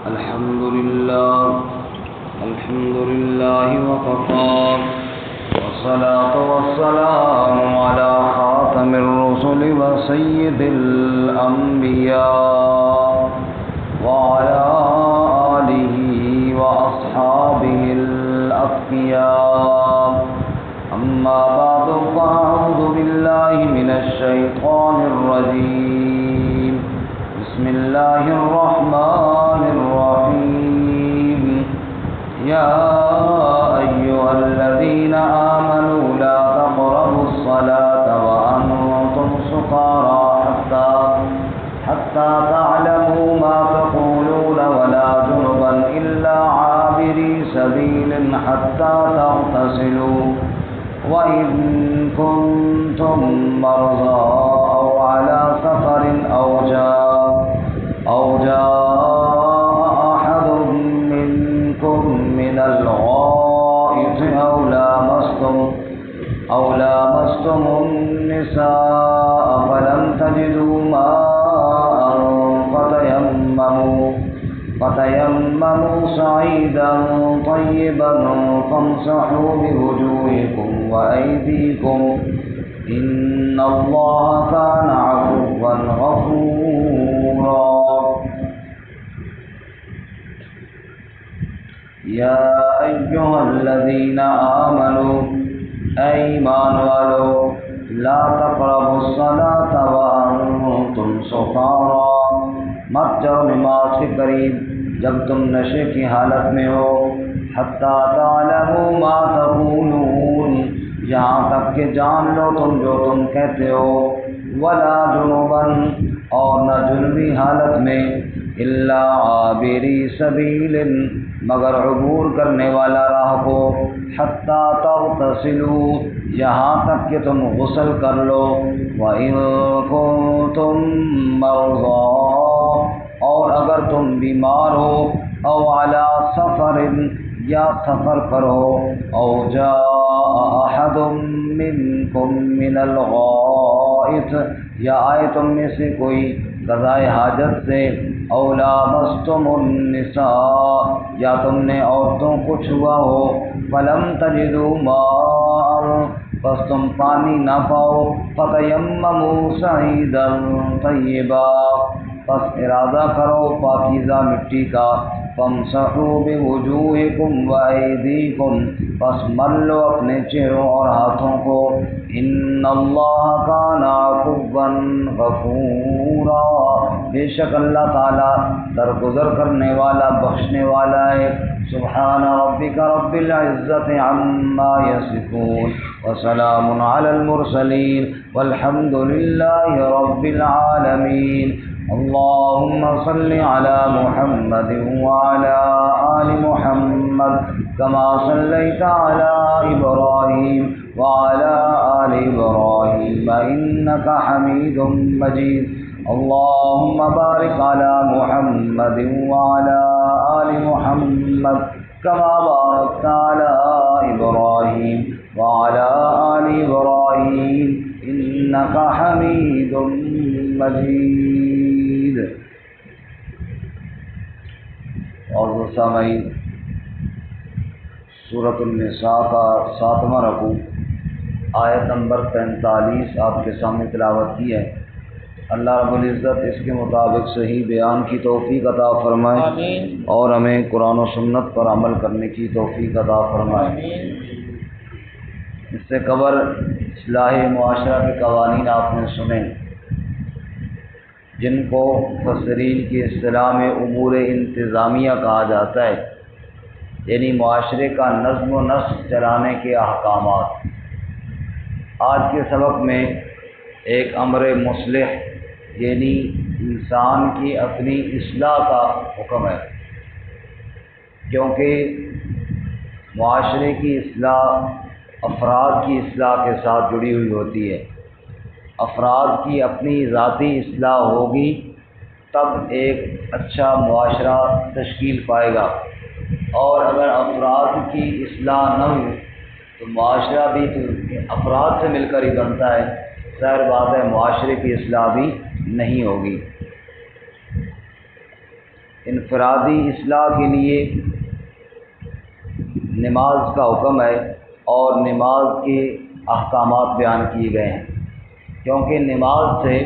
الحمد لله وكفى والصلاة والسلام على خاتم الرسل وسيد الأنبياء وعلى آله وأصحابه الأتقياء. أما بعد فأعوذ بالله من الشيطان الرجيم. بسم الله الرحمن الرحيم. يا أيها الذين آمنوا لا تقربوا الصلاة وأنتم سكارى حتى تعلموا ما تقولون ولا جنبا إلا عابري سبيل حتى تغتسلوا وإن كنتم مرضى أو على سفر أو جاء أحد منكم من الغائط أو لامستم النساء فلم تجدوا ماء فتيمموا صعيدا طيبا فامسحوا بوجوهكم وأيديكم إن الله كان عفوا غفورا. يا أيها الذين آمنوا ایمان والو لا تقربوا الصلاة وأنتم سکارى مت جاؤ نماز کے قریب جب تم نشے کی حالت میں ہو. حتی تعلموا ما تقولون یہاں تک کہ جان لو تم جو تم کہتے ہو. ولا جنبا اور نہ جنبی حالت میں. الا عابری سبیل مگر عبور کرنے والا راہ کو. حتی تغتسلوا یہاں تک کہ تم غسل کر لو. وَإِن كُنتُم مَّرْضَىٰ اور اگر تم بیمار ہو. او علی سفر یا سفر پر ہو. او جاء احد منکم من الغائط یا آئے تم میں سے کوئی قضائے حاجت سے. او لامستم النساء یا تم نے عورتوں کو چھوا ہو. فلم تجدوا ماء پس تم پانی نہ پاؤ. فتیمموا صعیدا طیبا پس ارادہ کرو پاکیزہ مٹی کا. فامسحوا بوجوہکم وایدیکم پس مل لو اپنے چہروں اور ہاتھوں کو. ان اللہ کان عفوا غفورا بے شک اللہ تعالی درگزر کرنے والا بخشنے والا ہے. سبحان ربک رب العزت عما یصفون وسلام علی المرسلین والحمد للہ رب العالمین. اللهم صل على محمد وعلى آل محمد كما صليت على إبراهيم وعلى آل إبراهيم إنك حميد مجيد. اللهم بارك على محمد وعلى آل محمد كما باركت على إبراهيم وعلى آل إبراهيم إنك حميد مجيد. اور سامعین سورۃ النساء کا 7واں رکوع آیت نمبر 45 آپ کے سامنے تلاوت کی ہے. اللہ رب العزت اس کے مطابق صحیح بیان کی توفیق عطا فرمائے اور ہمیں قرآن و سنت پر عمل کرنے کی توفیق عطا فرمائے. اس سے قبل اصلاح معاشرہ کے قوانین آپ نے سنے جن کو مفسرین کی اصطلاح میں امور انتظامیہ کہا جاتا ہے، یعنی معاشرے کا نظم و نسق چلانے کے احکامات. آج کے سبق میں ایک امر مصلح یعنی انسان کی اپنی اصلاح کا حکم ہے، کیونکہ معاشرے کی اصلاح افراد کی اصلاح کے ساتھ جڑی ہوئی ہوتی ہے. افراد کی اپنی ذاتی اصلاح ہوگی تب ایک اچھا معاشرہ تشکیل پائے گا، اور اگر افراد کی اصلاح نہ ہو تو معاشرہ بھی تو افراد سے مل کر ہی بنتا ہے. ظاہر بات ہے معاشرے کی اصلاح بھی نہیں ہوگی. انفرادی اصلاح کے لیے نماز کا حکم ہے اور نماز کے احکامات بیان کیے گئے ہیں، کیونکہ نماز سے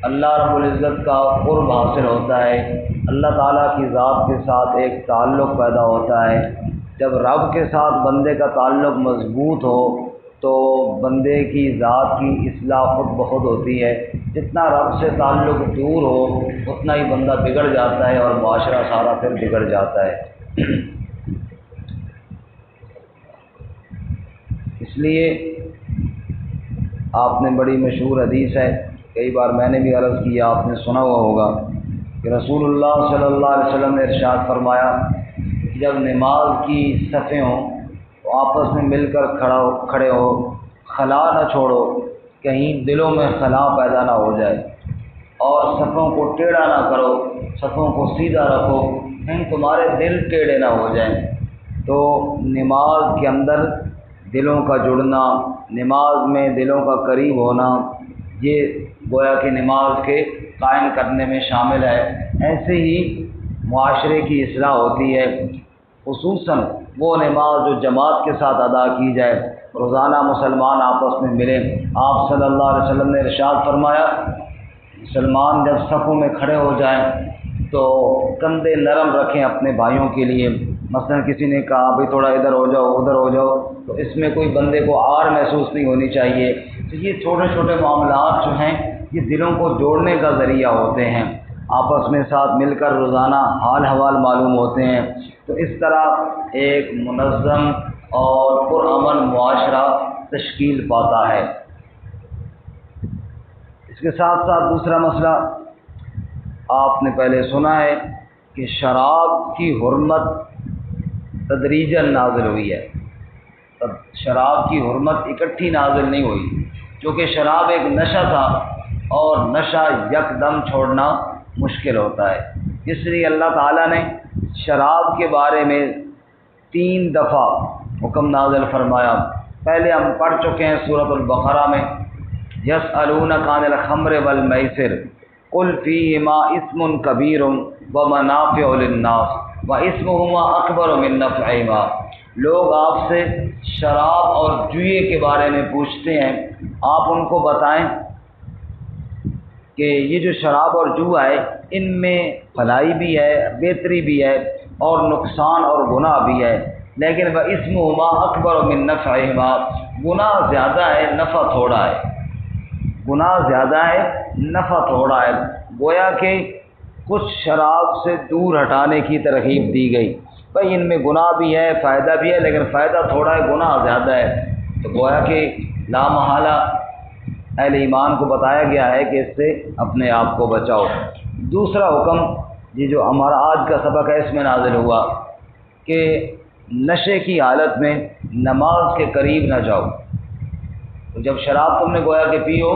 اللہ رب العزت کا قرب حاصل ہوتا ہے، اللہ تعالیٰ کی ذات کے ساتھ ایک تعلق پیدا ہوتا ہے۔ جب رب کے ساتھ بندے کا تعلق مضبوط ہو تو بندے کی ذات کی اصلاح خود بخود ہوتی ہے۔ جتنا رب سے تعلق دور ہو اتنا ہی بندہ بگڑ جاتا ہے اور معاشرہ سارا پھر بگڑ جاتا ہے۔ اس لیے آپ نے بڑی مشہور حدیث ہے، کئی بار میں نے بھی عرض کیا، آپ نے سنا ہوا ہوگا کہ رسول اللہ صلی اللہ علیہ وسلم نے ارشاد فرمایا کہ جب نماز کی صفیں ہوں تو آپس میں مل کر کھڑے ہو، خلا نہ چھوڑو، کہیں دلوں میں خلا پیدا نہ ہو جائے، اور صفوں کو ٹیڑھا نہ کرو، صفوں کو سیدھا رکھو، کہیں تمہارے دل ٹیڑھے نہ ہو جائیں۔ تو نماز کے اندر دلوں کا جڑنا، نماز میں دلوں کا قریب ہونا، یہ گویا کہ نماز کے قائم کرنے میں شامل ہے۔ ایسے ہی معاشرے کی اصلاح ہوتی ہے، خصوصاً وہ نماز جو جماعت کے ساتھ ادا کی جائے، روزانہ مسلمان آپس میں ملیں۔ آپ صلی اللہ علیہ وسلم نے ارشاد فرمایا، مسلمان جب صفوں میں کھڑے ہو جائیں تو کندھے نرم رکھیں اپنے بھائیوں کے لیے۔ مثلا کسی نے کہا بھائی تھوڑا ادھر ہو جاؤ ادھر ہو جاؤ، تو اس میں کوئی بندے کو آر محسوس نہیں ہونی چاہیے۔ تو یہ چھوٹے چھوٹے معاملات جو ہیں یہ دلوں کو جوڑنے کا ذریعہ ہوتے ہیں، آپس میں ساتھ مل کر روزانہ حال حوال معلوم ہوتے ہیں۔ تو اس طرح ایک منظم اور پرامن معاشرہ تشکیل پاتا ہے۔ اس کے ساتھ ساتھ دوسرا مسئلہ آپ نے پہلے سنا ہے کہ شراب کی حرمت تدریجاً نازل ہوئی ہے۔ شراب کی حرمت اکٹھی نازل نہیں ہوئی، چونکہ شراب ایک نشہ تھا اور نشہ یکدم چھوڑنا مشکل ہوتا ہے۔ اس لیے اللہ تعالیٰ نے شراب کے بارے میں 3 دفعہ حکم نازل فرمایا۔ پہلے ہم پڑھ چکے ہیں سورۃ البقرہ میں، یسألونک عن الخمر والمیسر قل فیہما اسم کبیر ومنافع للناس واسمہما اکبر من نفعہما۔ لوگ آپ سے شراب اور جوئے کے بارے میں پوچھتے ہیں، آپ ان کو بتائیں کہ یہ جو شراب اور جوا ہے ان میں بھلائی بھی ہے، بہتری بھی ہے، اور نقصان اور گناہ بھی ہے، لیکن واسمہما اکبر من نفعہما، گناہ زیادہ ہے نفع تھوڑا ہے، گناہ زیادہ ہے نفع تھوڑا ہے۔ گویا کہ کچھ شراب سے دور ہٹانے کی ترغیب دی گئی، بھائی ان میں گناہ بھی ہے فائدہ بھی ہے، لیکن فائدہ تھوڑا ہے گناہ زیادہ ہے۔ تو گویا کہ لا محالہ اہل ایمان کو بتایا گیا ہے کہ اس سے اپنے آپ کو بچاؤ۔ دوسرا حکم یہ جو ہمارا آج کا سبق ہے اس میں نازل ہوا کہ نشے کی حالت میں نماز کے قریب نہ جاؤ۔ تو جب شراب تم نے گویا کہ پی ہو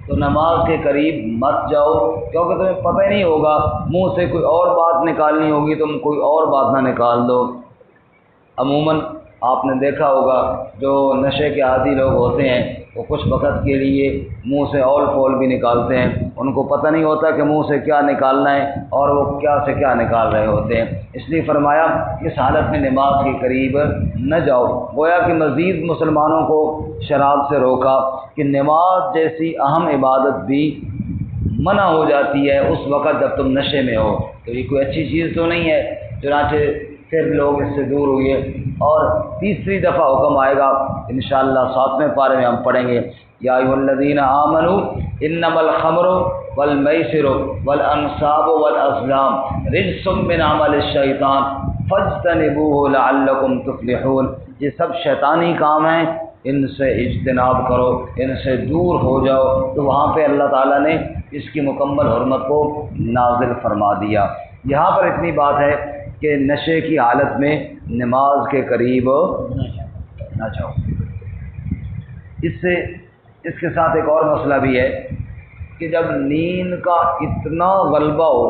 تو نماز کے قریب مت جاؤ، کیونکہ تمہیں پتہ ہی نہیں ہوگا، منہ سے کوئی اور بات نکالنی ہوگی تم کوئی اور بات نہ نکال دو۔ عموماً آپ نے دیکھا ہوگا جو نشے کے عادی لوگ ہوتے ہیں وہ کچھ وقت کے لیے منہ سے اول پول بھی نکالتے ہیں، ان کو پتہ نہیں ہوتا کہ منہ سے کیا نکالنا ہے اور وہ کیا سے کیا نکال رہے ہوتے ہیں۔ اس لیے فرمایا اس حالت میں نماز کے قریب نہ جاؤ۔ گویا کہ مزید مسلمانوں کو شراب سے روکا کہ نماز جیسی اہم عبادت بھی منع ہو جاتی ہے اس وقت جب تم نشے میں ہو، تو یہ کوئی اچھی چیز تو نہیں ہے، چنانچہ پھر لوگ اس سے دور ہوئے۔ اور تیسری دفعہ حکم آئے گا انشاءاللہ 7ویں پارے میں ہم پڑھیں گے، یا ایھا الذین آمنوا انما الخمر والمیسر والانصاب والازلام رجس من عمل الشیطان فاجتنبوہ لعلکم تفلحون۔ یہ سب شیطانی کام ہیں، ان سے اجتناب کرو، ان سے دور ہو جاؤ۔ تو وہاں پہ اللہ تعالیٰ نے اس کی مکمل حرمت کو نازل فرما دیا۔ یہاں پر اتنی بات ہے کہ نشے کی حالت میں نماز کے قریب نہ جاؤ۔ اس کے ساتھ ایک اور مسئلہ بھی ہے کہ جب نیند کا اتنا غلبہ ہو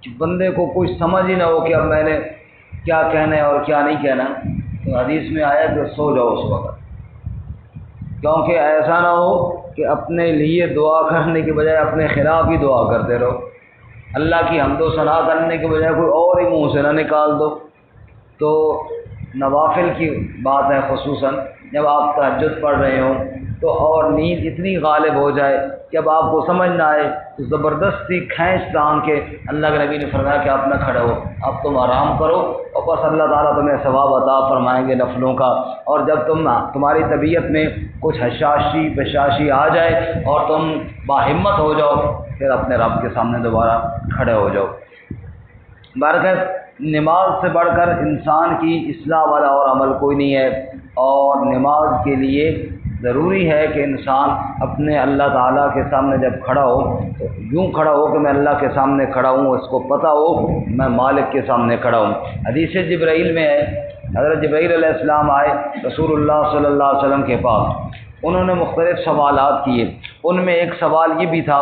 کہ بندے کو کوئی سمجھ ہی نہ ہو کہ اب میں نے کیا کہنا ہے اور کیا نہیں کہنا، تو حدیث میں آیا کہ سو جاؤ اس وقت، کیونکہ ایسا نہ ہو کہ اپنے لیے دعا کرنے کے بجائے اپنے خلاف ہی دعا کرتے رہو۔ اللہ کی حمد و ثنا کرنے کے بجائے کوئی اور ہی منہ سے نہ نکال دو۔ تو نوافل کی بات ہے، خصوصاً جب آپ تہجد پڑھ رہے ہوں تو اور نیند اتنی غالب ہو جائے کہ اب آپ کو سمجھ نہ آئے تو زبردستی کھینچ تان کے اللہ کے نبی نے فرمایا کہ آپ نہ کھڑے ہو، اب تم آرام کرو اور بس اللہ تعالیٰ تمہیں ثواب عطا فرمائیں گے نفلوں کا۔ اور جب تمہاری طبیعت میں کچھ حشاشی بشاشی آ جائے اور تم باہمت ہو جاؤ، پھر اپنے رب کے سامنے دوبارہ کھڑے ہو جاؤ۔ برکت نماز سے بڑھ کر انسان کی اصلاح والا اور عمل کوئی نہیں ہے، اور نماز کے لیے ضروری ہے کہ انسان اپنے اللہ تعالیٰ کے سامنے جب کھڑا ہو تو یوں کھڑا ہو کہ میں اللہ کے سامنے کھڑا ہوں، اس کو پتہ ہو میں مالک کے سامنے کھڑا ہوں۔ حدیث جبرائیل میں ہے، حضرت جبرائیل علیہ السلام آئے رسول اللہ صلی اللہ علیہ وسلم کے پاس، انہوں نے مختلف سوالات کیے، ان میں ایک سوال یہ بھی تھا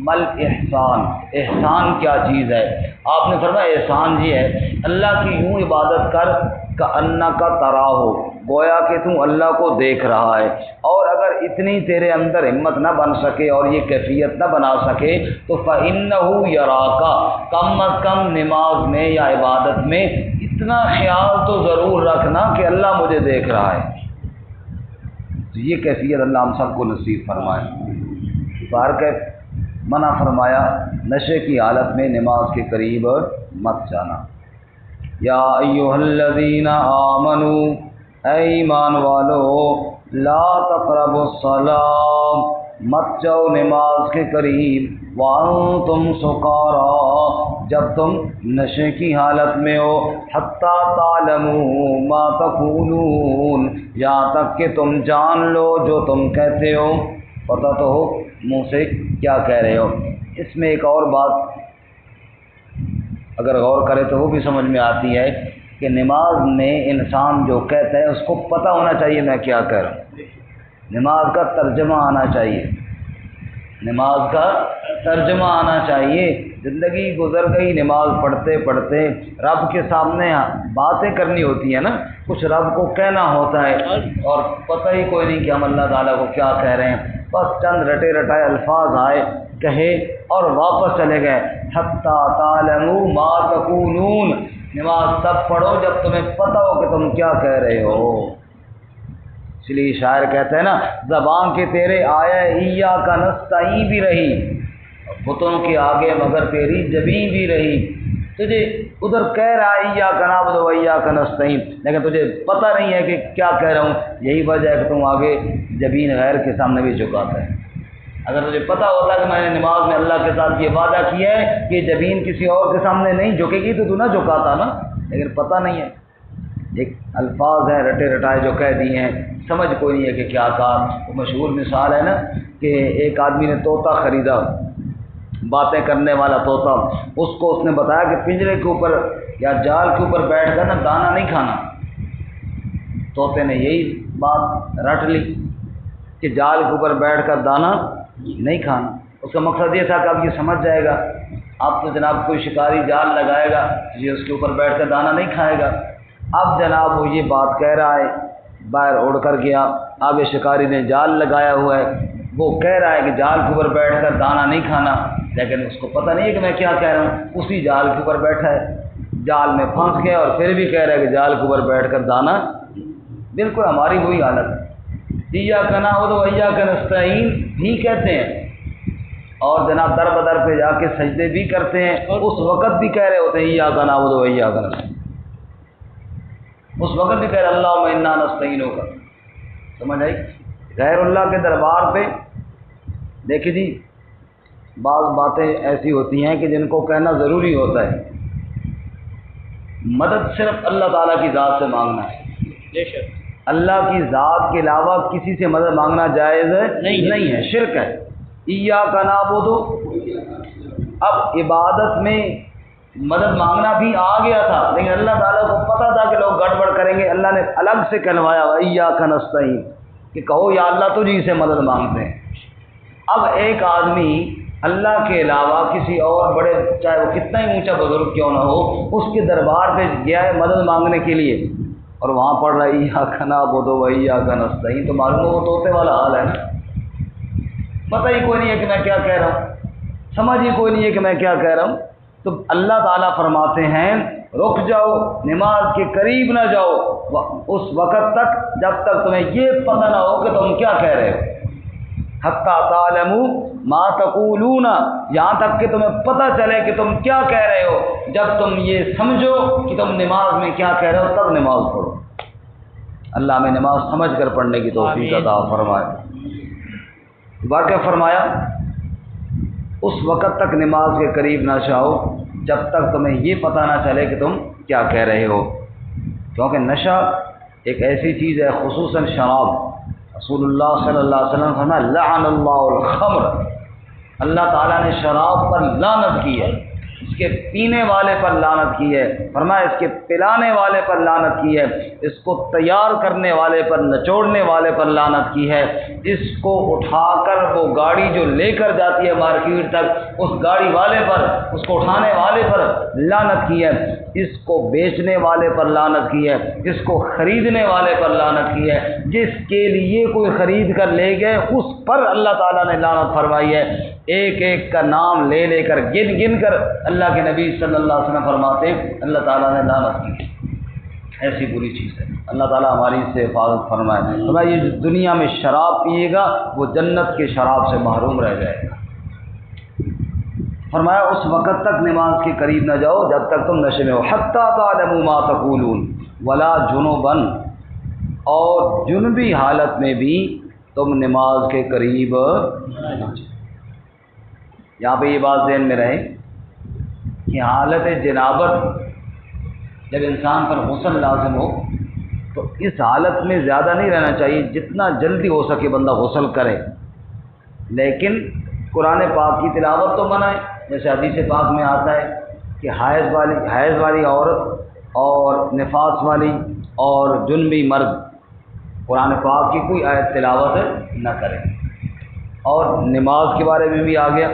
مل احسان، احسان کیا چیز ہے؟ آپ نے فرمایا احسان یہ ہے اللہ کی یوں عبادت کر کأنک تراہ، گویا کہ تو اللہ کو دیکھ رہا ہے، اور اگر اتنی تیرے اندر ہمت نہ بن سکے اور یہ کیفیت نہ بنا سکے تو فإنہ یراک، کم از کم نماز میں یا عبادت میں اتنا خیال تو ضرور رکھنا کہ اللہ مجھے دیکھ رہا ہے۔ تو یہ کیفیت اللہ ہم سب کو نصیب فرمائے۔ بار کے منع فرمایا نشے کی حالت میں نماز کے قریب مت جانا۔ یا ایھا الذین آمنوا، اے ایمان والو، لا تقربوا الصلاۃ، مت جاؤ نماز کے قریب، وانتم سکارا، جب تم نشے کی حالت میں ہو، حتی تعلموا ما تقولون، یہاں تک کہ تم جان لو جو تم کہتے ہو، پتہ تو ہو منہ سے کیا کہہ رہے ہو۔ اس میں ایک اور بات اگر غور کرے تو وہ بھی سمجھ میں آتی ہے کہ نماز میں انسان جو کہتا ہے اس کو پتہ ہونا چاہیے میں کیا کہہ رہا ہوں، نماز کا ترجمہ آنا چاہیے، نماز کا ترجمہ آنا چاہیے۔ زندگی گزر گئی نماز پڑھتے پڑھتے، رب کے سامنے باتیں کرنی ہوتی ہیں نا، کچھ رب کو کہنا ہوتا ہے اور پتہ ہی کوئی نہیں کہ ہم اللہ تعالیٰ کو کیا کہہ رہے ہیں، بس چند رٹے رٹائے الفاظ آئے کہے اور واپس چلے گئے۔ حتی تعلموا ما تقولون، نماز تب پڑھو جب تمہیں پتہ ہو کہ تم کیا کہہ رہے ہو۔ اس لیے شاعر کہتے ہیں نا، زبان کے تیرے آیا ایاک نستعین بھی رہی، بتوں کے آگے مگر تیری جبین بھی رہی، تجھے ادھر کہہ رہا ہے ایاک نعبد و ایاک نستعین، لیکن تجھے پتہ نہیں ہے کہ کیا کہہ رہا ہوں، یہی وجہ ہے کہ تم آگے جبین غیر کے سامنے بھی جھکاتا ہے۔ اگر تجھے پتہ ہوتا کہ میں نے نماز میں اللہ کے ساتھ یہ وعدہ کیا ہے کہ جبین کسی اور کے سامنے نہیں جھکے گی تو نہ جھکاتا نا، لیکن پتہ نہیں ہے، ایک الفاظ ہیں رٹے رٹائے جو کہہ دیے ہیں، سمجھ کوئی نہیں ہے کہ کیا کہا۔ وہ مشہور مثال ہے نا کہ ایک آدمی نے طوطا خریدا، باتیں کرنے والا طوطا، اس کو اس نے بتایا کہ پنجرے کے اوپر یا جال کے اوپر بیٹھ کر نا دانہ نہیں کھانا۔ طوطے نے یہی بات رٹ لی کہ جال کے اوپر بیٹھ کر دانہ نہیں کھانا۔ اس کا مقصد یہ تھا کہ اب یہ سمجھ جائے گا، اب تو جناب کوئی شکاری جال لگائے گا یہ اس کے اوپر بیٹھ کر دانہ نہیں کھائے گا۔ اب جناب وہ یہ بات کہہ رہا ہے، باہر اڑ کر گیا، اب یہ شکاری نے جال لگایا ہوا ہے، وہ کہہ رہا ہے کہ جال کے اوپر بیٹھ کر دانہ نہیں کھانا، لیکن اس کو پتہ نہیں ہے کہ میں کیا کہہ رہا ہوں، اسی جال کے اوپر بیٹھا ہے، جال میں پھنس گیا اور پھر بھی کہہ رہا ہے کہ جال کے اوپر بیٹھ کر دانہ۔ بالکل ہماری وہی حالت ہے، ایاک نعبد و ایاک نستعین بھی کہتے ہیں اور جناب در بدر پہ جا کے سجدے بھی کرتے ہیں، اور اس وقت بھی کہہ رہے ہوتے ہیں ایاک نعبد و ایاک نستعین، اس وقت بھی کہہ رہے اللہم انا نستعینک۔ سمجھ آئی؟ غیر اللہ کے دربار پہ دیکھیں جی بعض باتیں ایسی ہوتی ہیں کہ جن کو کہنا ضروری ہوتا ہے۔ مدد صرف اللہ تعالیٰ کی ذات سے مانگنا ہے، اللہ کی ذات کے علاوہ کسی سے مدد مانگنا جائز نہیں ہے، شرک ہے۔ ایاک نعبد، اب عبادت میں مدد مانگنا بھی آ گیا تھا، لیکن اللہ تعالیٰ کو پتہ تھا کہ لوگ گڑبڑ کریں گے، اللہ نے الگ سے کہلوایا ایاک نستعین کہ کہو یا اللہ تجھی سے مدد مانگتے ہیں۔ اب ایک آدمی اللہ کے علاوہ کسی اور بڑے، چاہے وہ کتنا ہی اونچا بزرگ کیوں نہ ہو، اس کے دربار پہ گیا ہے مدد مانگنے کے لیے اور وہاں پڑھ رہا ہے ایاک نعبد و ایاک نستعین، تو معلوم ہو وہ طوطے والا حال ہے نا، پتہ ہی کوئی نہیں ہے کہ میں کیا کہہ رہا ہوں، سمجھ ہی کوئی نہیں ہے کہ میں کیا کہہ رہا ہوں۔ تو اللہ تعالیٰ فرماتے ہیں رک جاؤ، نماز کے قریب نہ جاؤ اس وقت تک جب تک تمہیں یہ پتہ نہ ہو کہ تم کیا کہہ رہے ہو، حتی تعلموا ما تقولون، یہاں تک کہ تمہیں پتہ چلے کہ تم کیا کہہ رہے ہو۔ جب تم یہ سمجھو کہ تم نماز میں کیا کہہ رہے ہو تب نماز پڑھو۔ اللہ ہمیں نماز سمجھ کر پڑھنے کی توفیق عطا فرمائے۔ واقعہ فرمایا اس وقت تک نماز کے قریب نہ جاؤ جب تک تمہیں یہ پتہ نہ چلے کہ تم کیا کہہ رہے ہو، کیونکہ نشہ ایک ایسی چیز ہے، خصوصاً شراب۔ رسول اللہ صلی اللہ علیہ وسلم فرمایا لعن اللہ الخمر، اللہ تعالیٰ نے شراب پر لعنت کی ہے، اس کے پینے والے پر لعنت کی ہے، فرمایا اس کے پلانے والے پر لعنت کی ہے، اس کو تیار کرنے والے پر، نچوڑنے والے پر لعنت کی ہے، اس کو اٹھا کر وہ گاڑی جو لے کر جاتی ہے مارکیٹ تک اس گاڑی والے پر، اس کو اٹھانے والے پر لعنت کی ہے، اس کو بیچنے والے پر لعنت کی ہے، اس کو خریدنے والے پر لعنت کی ہے، جس کے لیے کوئی خرید کر لے گئے اس پر اللہ تعالیٰ نے لعنت فرمائی ہے۔ ایک ایک کا نام لے لے کر گن گن کر اللہ کے نبی صلی اللہ علیہ وسلم فرماتے ہیں اللہ تعالیٰ نے لعنت کی ہے، ایسی بری چیز ہے۔ اللہ تعالیٰ ہماری اس سے حفاظت فرمائے۔ فرمایا یہ جو دنیا میں شراب پیے گا وہ جنت کے شراب سے محروم رہ جائے گا۔ فرمایا اس وقت تک نماز کے قریب نہ جاؤ جب تک تم نشے میں ہو، حتی تعلموا ما تقولون ولا جنبا، اور جنبی حالت میں بھی تم نماز کے قریب نہ جاؤ۔ یہاں پہ یہ بات ذہن میں رہے کہ حالت جنابت جب انسان پر غسل لازم ہو تو اس حالت میں زیادہ نہیں رہنا چاہیے، جتنا جلدی ہو سکے بندہ غسل کرے، لیکن قرآن پاک کی تلاوت تو منع ہے، جیسے حدیث پاک میں آتا ہے کہ حیض والی عورت اور نفاس والی اور جنبی مرد قرآن پاک کی کوئی آیت تلاوت نہ کرے، اور نماز کے بارے میں بھی آ گیا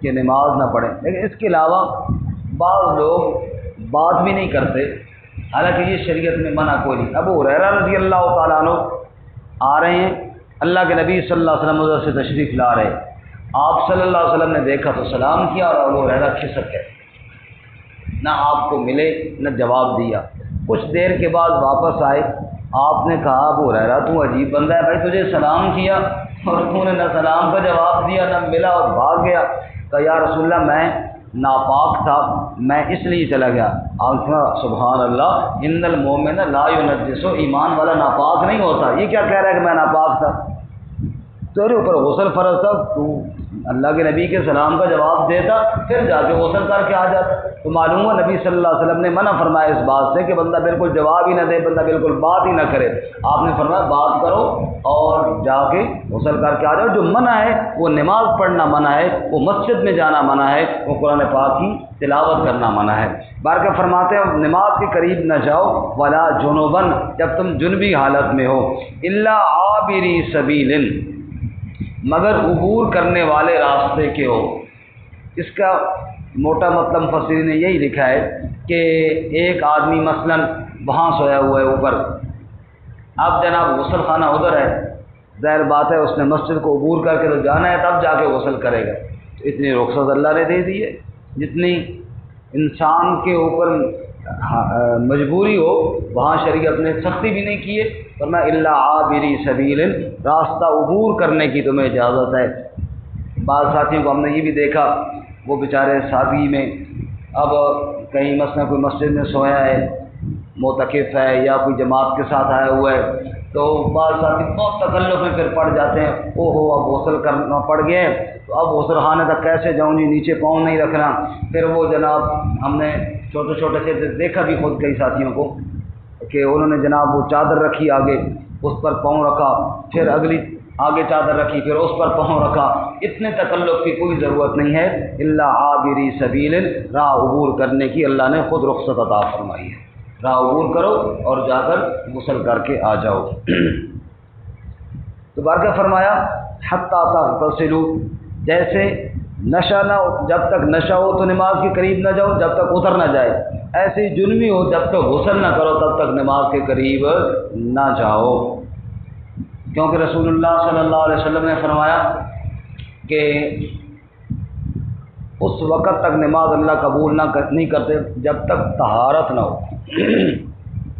کہ نماز نہ پڑھیں، لیکن اس کے علاوہ بعض لوگ بات بھی نہیں کرتے، حالانکہ یہ شریعت میں منع کوئی نہیں۔ ابو ہریرہ رضی اللہ تعالیٰ عنہ آ رہے ہیں، اللہ کے نبی صلی اللہ علیہ وسلم ادھر سے تشریف لا رہے، آپ صلی اللہ علیہ وسلم نے دیکھا تو سلام کیا، اور ابو ہریرہ کھسک گئے، نہ آپ کو ملے نہ جواب دیا۔ کچھ دیر کے بعد واپس آئے، آپ نے کہا ابو ہریرہ تو عجیب بندہ ہے بھائی، تجھے سلام کیا اور تو نے نہ سلام کا جواب دیا نہ ملا اور بھاگ گیا۔ کہا یا رسول اللہ میں ناپاک تھا، میں اس لیے چلا گیا۔ آپ نے سبحان اللہ ان المومن لا ينجس، ایمان والا ناپاک نہیں ہوتا، یہ کیا کہہ رہا ہے کہ میں ناپاک تھا؟ تیرے اوپر غسل فرض تھا، تو اللہ کے نبی کے سلام کا جواب دیتا پھر جا کے غسل کر کے آ جاتا۔ تو معلوم ہوا نبی صلی اللہ علیہ وسلم نے منع فرمایا اس بات سے کہ بندہ بالکل جواب ہی نہ دے، بندہ بالکل بات ہی نہ کرے۔ آپ نے فرمایا بات کرو اور جا کے غسل کر کے آ جاؤ۔ جو منع ہے وہ نماز پڑھنا منع ہے، وہ مسجد میں جانا منع ہے، وہ قرآن پاک کی تلاوت کرنا منع ہے۔ بارکہ فرماتے ہیں نماز کے قریب نہ جاؤ ولا جنوبن، جب تم جنبی حالت میں ہو، الا عابری سبیل، مگر عبور کرنے والے راستے کے ہو۔ اس کا موٹا مطلب مفسرین نے یہی لکھا ہے کہ ایک آدمی مثلا وہاں سویا ہوا ہے اوپر، اب جناب غسل خانہ ادھر ہے، ظاہر بات ہے اس نے مسجد کو عبور کر کے تو جانا ہے، تب جا کے غسل کرے گا۔ تو اتنی رخصت اللہ نے دے دی ہے، جتنی انسان کے اوپر مجبوری ہو وہاں شریعت نے سختی بھی نہیں کی ہے، ورنہ الا عابری سبیل، راستہ عبور کرنے کی تمہیں اجازت ہے۔ بعض ساتھیوں کو ہم نے یہ بھی دیکھا، وہ بیچارے ساتھی میں اب کہیں مثلا کوئی مسجد میں سویا ہے، معتکف ہے یا کوئی جماعت کے ساتھ آیا ہوا ہے، تو بعض ساتھی بہت تکلف میں پھر پڑ جاتے ہیں، او ہو اب غسل کرنا پڑ گئے، تو اب غسل خانے تک کیسے جاؤں جی، نیچے پاؤں نہیں رکھنا۔ پھر وہ جناب ہم نے چھوٹے چھوٹے سے دیکھا بھی خود کئی ساتھیوں کو کہ انہوں نے جناب وہ چادر رکھی آگے، اس پر پاؤں رکھا، پھر اگلی آگے چادر رکھی، پھر اس پر پاؤں رکھا۔ اتنے تکلف کی کوئی ضرورت نہیں ہے، الا عابری سبیل، راہ عبور کرنے کی اللہ نے خود رخصت عطا فرمائی ہے، راہ عبور کرو اور جا کر غسل کر کے آ جاؤ۔ تو بارکہ فرمایا حتی تغتسلوا، جیسے نشہ نہ ہو، جب تک نشہ ہو تو نماز کے قریب نہ جاؤ جب تک اتر نہ جائے، ایسے ہی جنمی ہو جب تک غسل نہ کرو تب تک نماز کے قریب نہ جاؤ، کیونکہ رسول اللہ صلی اللہ علیہ وسلم نے فرمایا کہ اس وقت تک نماز اللہ قبول نہیں کرتے جب تک طہارت نہ ہو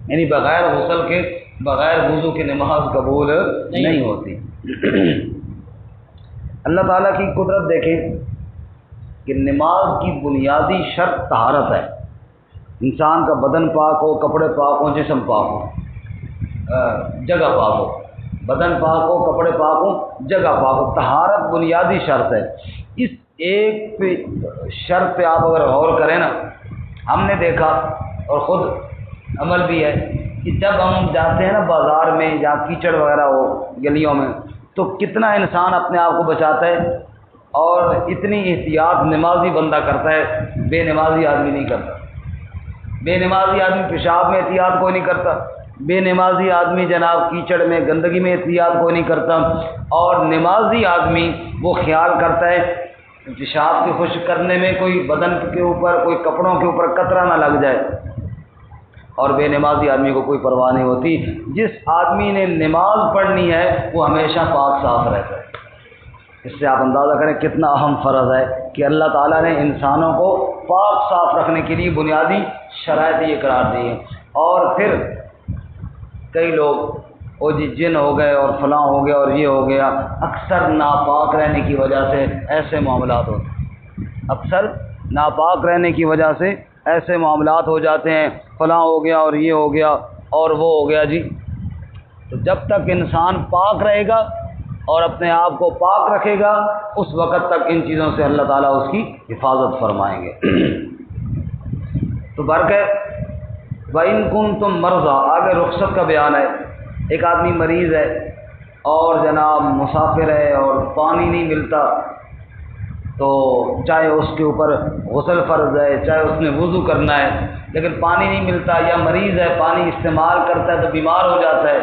یعنی بغیر غسل کے بغیر وضو کے نماز قبول نہیں ہوتی۔ اللہ تعالیٰ کی قدرت دیکھیں کہ نماز کی بنیادی شرط طہارت ہے، انسان کا بدن پاک ہو، کپڑے پاک ہوں، جسم پاک ہو، جگہ پاک ہو، بدن پاک ہو، کپڑے پاک ہو، جگہ پاک ہو، طہارت بنیادی شرط ہے۔ اس ایک شرط پہ آپ اگر غور کریں نا، ہم نے دیکھا اور خود عمل بھی ہے کہ جب ہم جاتے ہیں نا بازار میں یا کیچڑ وغیرہ ہو گلیوں میں، تو کتنا انسان اپنے آپ کو بچاتا ہے اور اتنی احتیاط نمازی بندہ کرتا ہے، بے نمازی آدمی نہیں کرتا۔ بے نمازی آدمی پیشاب میں احتیاط کوئی نہیں کرتا، بے نمازی آدمی جناب کیچڑ میں گندگی میں احتیاط کوئی نہیں کرتا، اور نمازی آدمی وہ خیال کرتا ہے پیشاب کے خشک کرنے میں کوئی بدن کے اوپر کوئی کپڑوں کے اوپر قطرہ نہ لگ جائے، اور بے نمازی آدمی کو کوئی پرواہ نہیں ہوتی۔ جس آدمی نے نماز پڑھنی ہے وہ ہمیشہ پاک صاف رہتا ہے۔ اس سے آپ اندازہ کریں کتنا اہم فرض ہے کہ اللہ تعالیٰ نے انسانوں کو پاک صاف رکھنے کے لیے بنیادی شرائط یہ قرار دی ہیں۔ اور پھر کئی لوگ وہ جن ہو گئے اور فلاں ہو گیا اور یہ ہو گیا، اکثر ناپاک رہنے کی وجہ سے ایسے معاملات ہوتے ہیں، اکثر ناپاک رہنے کی وجہ سے ایسے معاملات ہو جاتے ہیں، فلاں ہو گیا اور یہ ہو گیا اور وہ ہو گیا جی۔ تو جب تک انسان پاک رہے گا اور اپنے آپ کو پاک رکھے گا اس وقت تک ان چیزوں سے اللہ تعالیٰ اس کی حفاظت فرمائیں گے۔ تو برکہ وَإِن كُنتُم مَرْضَىٰ، آگے رخصت کا بیان ہے۔ ایک آدمی مریض ہے اور جناب مسافر ہے اور پانی نہیں ملتا، تو چاہے اس کے اوپر غسل فرض ہے، چاہے اس نے وضو کرنا ہے، لیکن پانی نہیں ملتا، یا مریض ہے پانی استعمال کرتا ہے تو بیمار ہو جاتا ہے،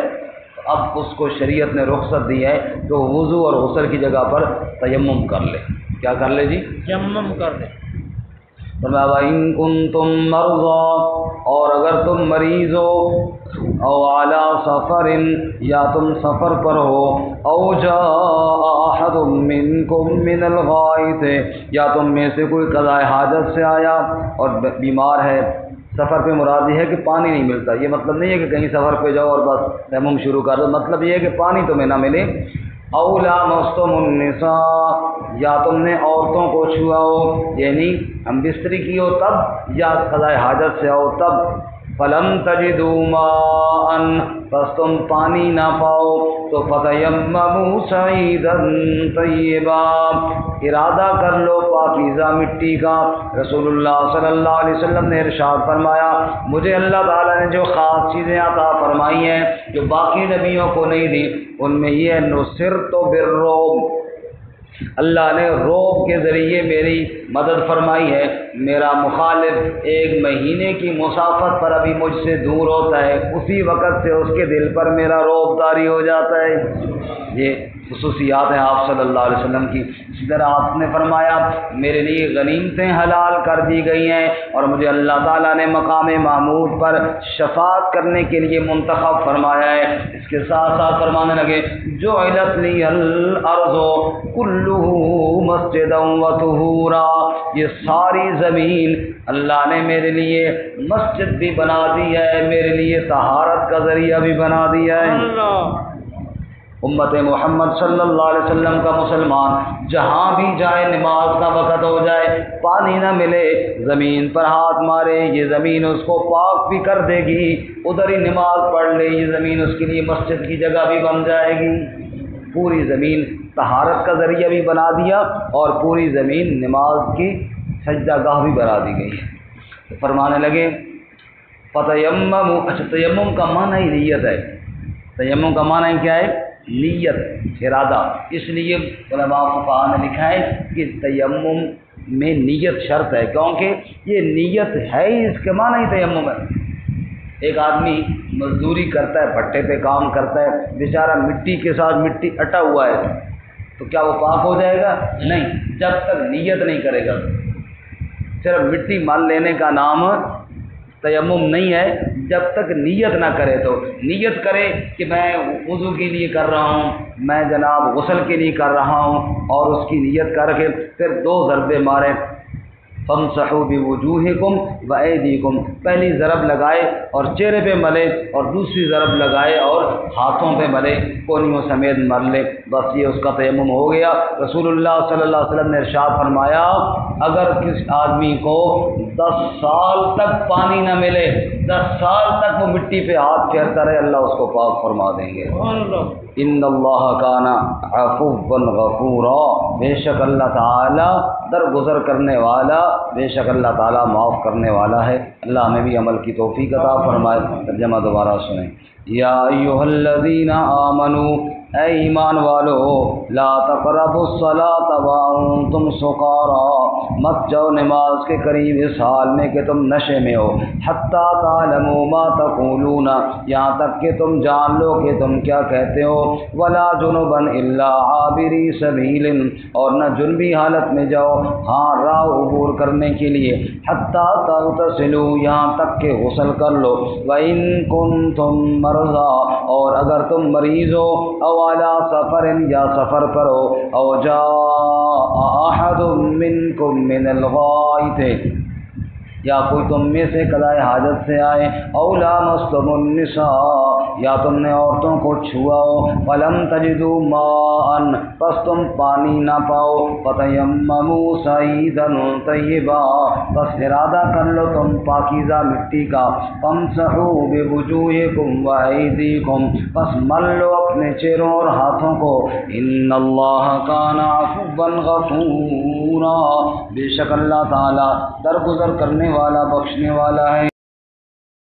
تو اب اس کو شریعت نے رخصت دی ہے کہ وہ وضو اور غسل کی جگہ پر تیمم کر لے۔ کیا کر لے جی؟ تیمم کر لے۔ فرمایا وَإِن كُنتُم مَرْضَىٰ، اور اگر تم مریض ہو، او علی سفر، یا تم سفر پر ہو، او جاء احد منکم من الغائط، یا تم میں سے کوئی قضاء حاجت سے آیا اور بیمار ہے۔ سفر پہ مراد یہ ہے کہ پانی نہیں ملتا، یہ مطلب نہیں ہے کہ کہیں سفر پہ جاؤ اور بس تیمم شروع کر دو، مطلب یہ ہے کہ پانی تمہیں نہ ملے۔ او لامستم النساء، یا تم نے عورتوں کو چھوا ہو، یعنی ہم بستری کی ہو تب، یا قضاء حاجت سے آؤ تب۔ فلم تجدوا ماء، پس تم پانی نہ پاؤ تو فتیمموا صعیدا طیبا، ارادہ کر لو پاکیزہ مٹی کا۔ رسول اللہ صلی اللہ علیہ وسلم نے ارشاد فرمایا، مجھے اللہ تعالیٰ نے جو خاص چیزیں عطا فرمائی ہیں جو باقی نبیوں کو نہیں دی، ان میں یہ نصرت بالرعب، اللہ نے روب کے ذریعے میری مدد فرمائی ہے۔ میرا مخالف ایک مہینے کی مسافت پر ابھی مجھ سے دور ہوتا ہے، اسی وقت سے اس کے دل پر میرا روب طاری ہو جاتا ہے۔ یہ خصوصیات ہیں آپ صلی اللہ علیہ وسلم کی۔ اسی طرح آپ نے فرمایا میرے لیے غنیمتیں حلال کر دی گئی ہیں، اور مجھے اللہ تعالیٰ نے مقام محمود پر شفاعت کرنے کے لیے منتخب فرمایا ہے۔ اس کے ساتھ ساتھ فرمانے لگے جعلت لی الارض کلہ مسجدا وطہورا، یہ ساری زمین اللہ نے میرے لیے مسجد بھی بنا دی ہے، میرے لیے طہارت کا ذریعہ بھی بنا دیا ہے۔ امت محمد صلی اللہ علیہ وسلم کا مسلمان جہاں بھی جائے، نماز کا وقت ہو جائے، پانی نہ ملے، زمین پر ہاتھ مارے، یہ زمین اس کو پاک بھی کر دے گی، ادھر ہی نماز پڑھ لے، یہ زمین اس کے لیے مسجد کی جگہ بھی بن جائے گی۔ پوری زمین طہارت کا ذریعہ بھی بنا دیا اور پوری زمین نماز کی سجدہ گاہ بھی بنا دی گئی ہے۔ فرمانے لگے فتیمموا، اچھا تیمم کا معنی ہی نیت ہے، تیمم کا معنی کیا ہے؟ نیت، ارادہ۔ اس لیے علماء فقہاء نے لکھا ہے کہ تیمم میں نیت شرط ہے، کیونکہ یہ نیت ہے ہی، اس کے معنی ہی تیمم ہے۔ ایک آدمی مزدوری کرتا ہے، بھٹے پہ کام کرتا ہے، بیچارہ مٹی کے ساتھ مٹی اٹا ہوا ہے، تو کیا وہ پاک ہو جائے گا؟ نہیں، جب تک نیت نہیں کرے گا۔ صرف مٹی مال لینے کا نام تیمم نہیں ہے، جب تک نیت نہ کرے۔ تو نیت کرے کہ میں وضو کے لیے کر رہا ہوں، میں جناب غسل کے لیے کر رہا ہوں، اور اس کی نیت کر کے پھر 2 ضربے مارے، فامسحوا بوجوہکم وایدیکم، پہلی ضرب لگائے اور چہرے پہ ملے اور دوسری ضرب لگائے اور ہاتھوں پہ ملے، کونیوں سمیت مل لے، بس یہ اس کا تیمم ہو گیا۔ رسول اللہ صلی اللہ علیہ وسلم نے ارشاد فرمایا اگر کسی آدمی کو 10 سال تک پانی نہ ملے، 10 سال تک وہ مٹی پہ ہاتھ پھیرتا رہے، اللہ اس کو پاک فرما دیں گے۔ ان اللہ کان عفوا غفورا، بے شک اللہ تعالیٰ درگزر کرنے والا، بے شک اللہ تعالیٰ معاف کرنے والا ہے۔ اللہ ہمیں بھی عمل کی توفیق عطا فرمائے۔ ترجمہ دوبارہ سنیں۔ یا ایھا الذین آمنوا، اے ایمان والو، لا تقربوا الصلاۃ وانتم سکارى، مت جاؤ نماز کے قریب اس حال میں کہ تم نشے میں ہو، حتی تعلموا ما تقولون، یہاں تک کہ تم جان لو کہ تم کیا کہتے ہو، ولا جنبا الا عابری سبیل، اور نہ جنبی حالت میں جاؤ ہاں راہ عبور کرنے کے لیے، حتی تغتسلوا، یہاں تک کہ غسل کر لو، وان کنتم مرضی، اور اگر تم مریض ہو، او علی سفر، یا سفر پر ہو، او جاء احد منکم من الغائط، یا کوئی تم میں سے قضائے حاجت سے آئے، او لامستم النساء، یا تم نے عورتوں کو چھوا ہو، فلم تجدوا ماء، پس تم پانی نہ پاؤ، فتیمموا صعیدا طیبا، پس ارادہ کر لو تم پاکیزہ مٹی کا، فامسحوا بوجوہکم وایدیکم، پس مل لو اپنے چہروں اور ہاتھوں کو، ان اللہ کان عفوا غفورا، بے شک اللہ تعالی درگزر کرنے والا، بخشنے والا ہے۔